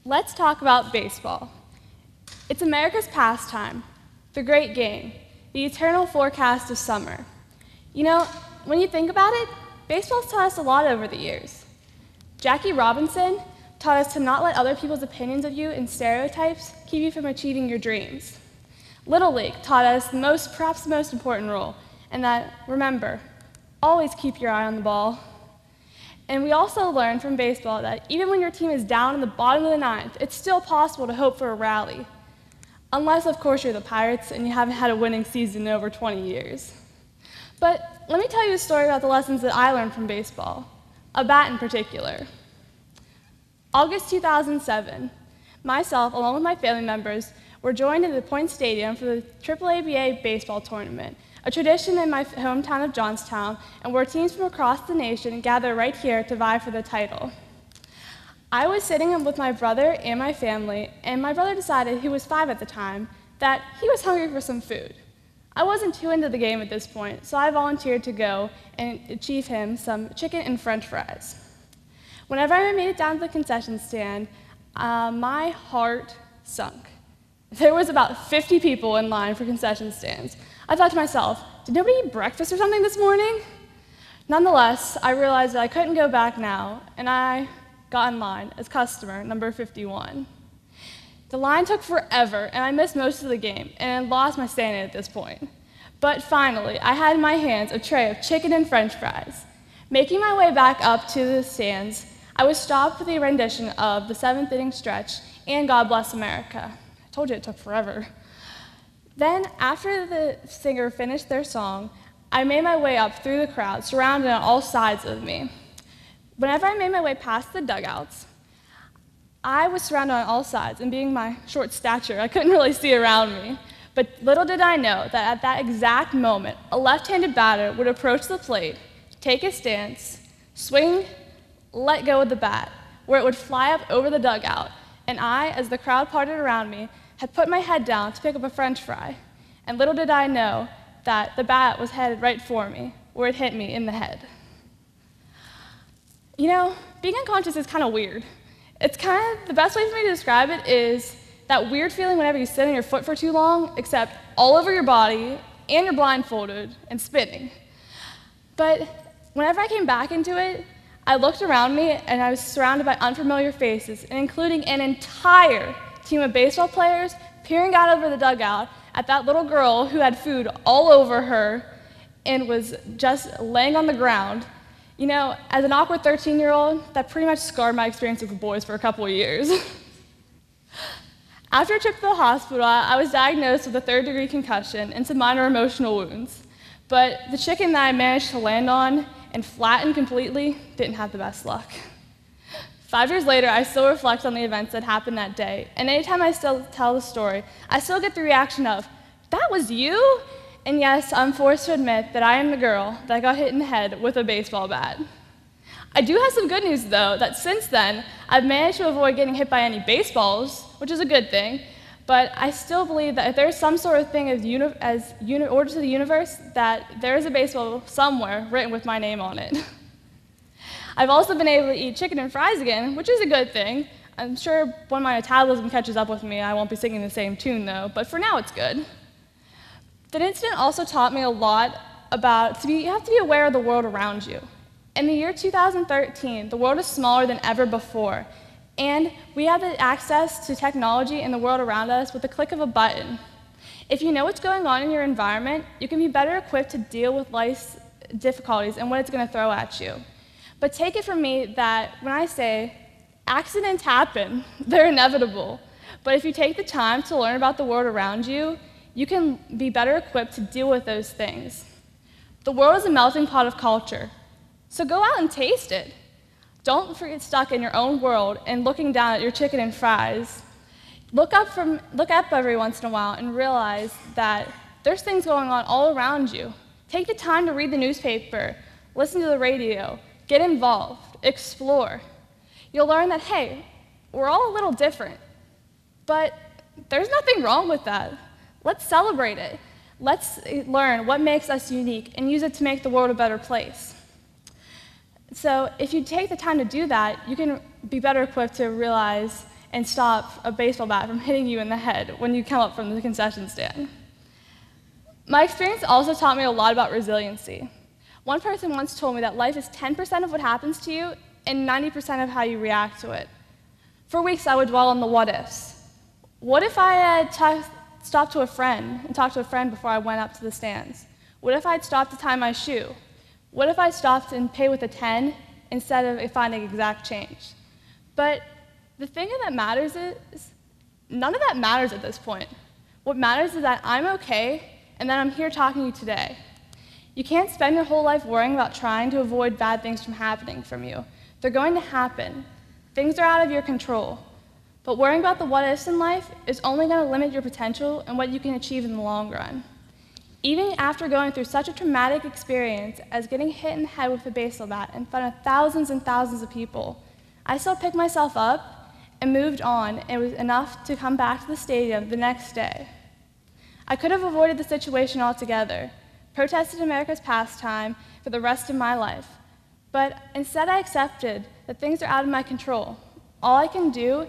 Let's talk about baseball. It's America's pastime, the great game, the eternal forecast of summer. You know, when you think about it, baseball's taught us a lot over the years. Jackie Robinson taught us to not let other people's opinions of you and stereotypes keep you from achieving your dreams. Little League taught us perhaps the most important rule, and that, remember, always keep your eye on the ball. And we also learned from baseball that even when your team is down in the bottom of the ninth, it's still possible to hope for a rally. Unless, of course, you're the Pirates and you haven't had a winning season in over 20 years. But let me tell you a story about the lessons that I learned from baseball, a bat in particular. August 2007, myself, along with my family members, were joined at the Point Stadium for the AAABA baseball tournament, a tradition in my hometown of Johnstown, and where teams from across the nation gather right here to vie for the title. I was sitting with my brother and my family, and my brother decided, who was 5 at the time, that he was hungry for some food. I wasn't too into the game at this point, so I volunteered to go and achieve him some chicken and French fries. Whenever I made it down to the concession stand, my heart sunk. There was about 50 people in line for concession stands. I thought to myself, did nobody eat breakfast or something this morning? Nonetheless, I realized that I couldn't go back now, and I got in line as customer number 51. The line took forever, and I missed most of the game, and I lost my standing at this point. But finally, I had in my hands a tray of chicken and French fries. Making my way back up to the stands, I was stopped with a rendition of the 7th inning stretch and God Bless America. I told you it took forever. Then, after the singer finished their song, I made my way up through the crowd, surrounded on all sides of me. Whenever I made my way past the dugouts, I was surrounded on all sides, and being my short stature, I couldn't really see around me. But little did I know that at that exact moment, a left-handed batter would approach the plate, take his stance, swing, let go of the bat, where it would fly up over the dugout, and I, as the crowd parted around me, had put my head down to pick up a French fry, and little did I know that the bat was headed right for me, where it hit me in the head. You know, being unconscious is kind of weird. It's kind of, the best way for me to describe it is that weird feeling whenever you sit on your foot for too long, except all over your body, and you're blindfolded, and spinning. But whenever I came back into it, I looked around me, and I was surrounded by unfamiliar faces, and including an entire team of baseball players peering out over the dugout at that little girl who had food all over her and was just laying on the ground. You know, as an awkward 13-year-old, that pretty much scarred my experience with the boys for a couple of years. After a trip to the hospital, I was diagnosed with a 3rd-degree concussion and some minor emotional wounds. But the chicken that I managed to land on and flatten completely didn't have the best luck. 5 years later, I still reflect on the events that happened that day, and anytime I still tell the story, I still get the reaction of, "That was you?" And yes, I'm forced to admit that I am the girl that got hit in the head with a baseball bat. I do have some good news, though, that since then, I've managed to avoid getting hit by any baseballs, which is a good thing, but I still believe that if there's some sort of thing as order to the universe, that there is a baseball somewhere written with my name on it. I've also been able to eat chicken and fries again, which is a good thing. I'm sure when my metabolism catches up with me, I won't be singing the same tune, though, but for now it's good. That incident also taught me a lot about you have to be aware of the world around you. In the year 2013, the world is smaller than ever before, and we have the access to technology and the world around us with the click of a button. If you know what's going on in your environment, you can be better equipped to deal with life's difficulties and what it's going to throw at you. But take it from me that when I say accidents happen, they're inevitable. But if you take the time to learn about the world around you, you can be better equipped to deal with those things. The world is a melting pot of culture, so go out and taste it. Don't get stuck in your own world and looking down at your chicken and fries. Look up every once in a while and realize that there's things going on all around you. Take the time to read the newspaper, listen to the radio, get involved, explore. You'll learn that, hey, we're all a little different, but there's nothing wrong with that. Let's celebrate it. Let's learn what makes us unique and use it to make the world a better place. So if you take the time to do that, you can be better equipped to realize and stop a baseball bat from hitting you in the head when you come up from the concession stand. My experience also taught me a lot about resiliency. One person once told me that life is 10% of what happens to you and 90% of how you react to it. For weeks, I would dwell on the what-ifs. What if I had stopped to a friend and talked to a friend before I went up to the stands? What if I had stopped to tie my shoe? What if I stopped and paid with a 10 instead of finding exact change? But the thing that matters is, none of that matters at this point. What matters is that I'm okay and that I'm here talking to you today. You can't spend your whole life worrying about trying to avoid bad things from happening from you. They're going to happen. Things are out of your control. But worrying about the what-ifs in life is only going to limit your potential and what you can achieve in the long run. Even after going through such a traumatic experience as getting hit in the head with a baseball bat in front of thousands and thousands of people, I still picked myself up and moved on, and it was enough to come back to the stadium the next day. I could have avoided the situation altogether, protested America's pastime for the rest of my life, but instead I accepted that things are out of my control. All I can do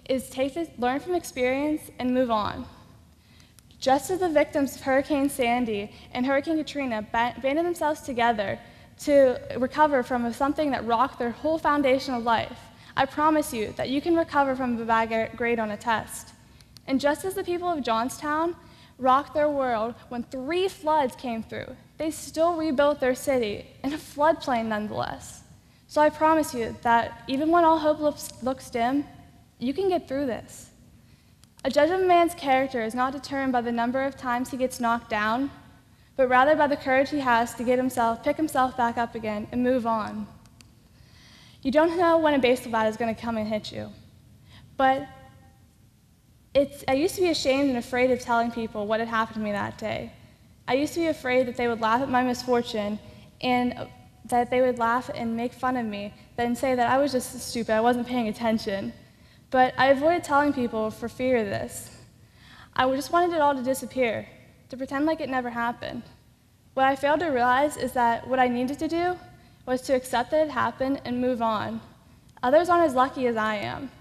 is learn from experience and move on. Just as the victims of Hurricane Sandy and Hurricane Katrina banded themselves together to recover from something that rocked their whole foundation of life, I promise you that you can recover from a bad grade on a test. And just as the people of Johnstown rocked their world when 3 floods came through, they still rebuilt their city in a floodplain nonetheless. So I promise you that even when all hope looks dim, you can get through this. A judge of a man's character is not determined by the number of times he gets knocked down, but rather by the courage he has to pick himself back up again and move on. You don't know when a baseball bat is going to come and hit you, but I used to be ashamed and afraid of telling people what had happened to me that day. I used to be afraid that they would laugh at my misfortune and that they would laugh and make fun of me, then say that I was just stupid, I wasn't paying attention. But I avoided telling people for fear of this. I just wanted it all to disappear, to pretend like it never happened. What I failed to realize is that what I needed to do was to accept that it happened and move on. Others aren't as lucky as I am.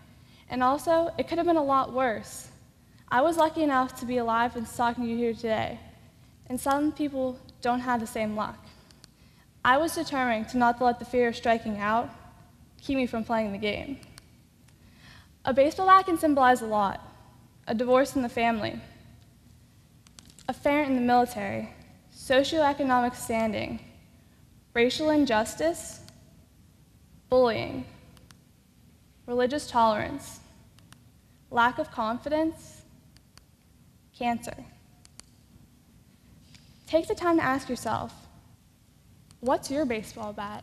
And also, it could have been a lot worse. I was lucky enough to be alive and talking to you here today, and some people don't have the same luck. I was determined to not let the fear of striking out keep me from playing the game. A baseball bat can symbolize a lot: a divorce in the family, a parent in the military, socioeconomic standing, racial injustice, bullying, religious tolerance, lack of confidence, cancer. Take the time to ask yourself, what's your baseball bat?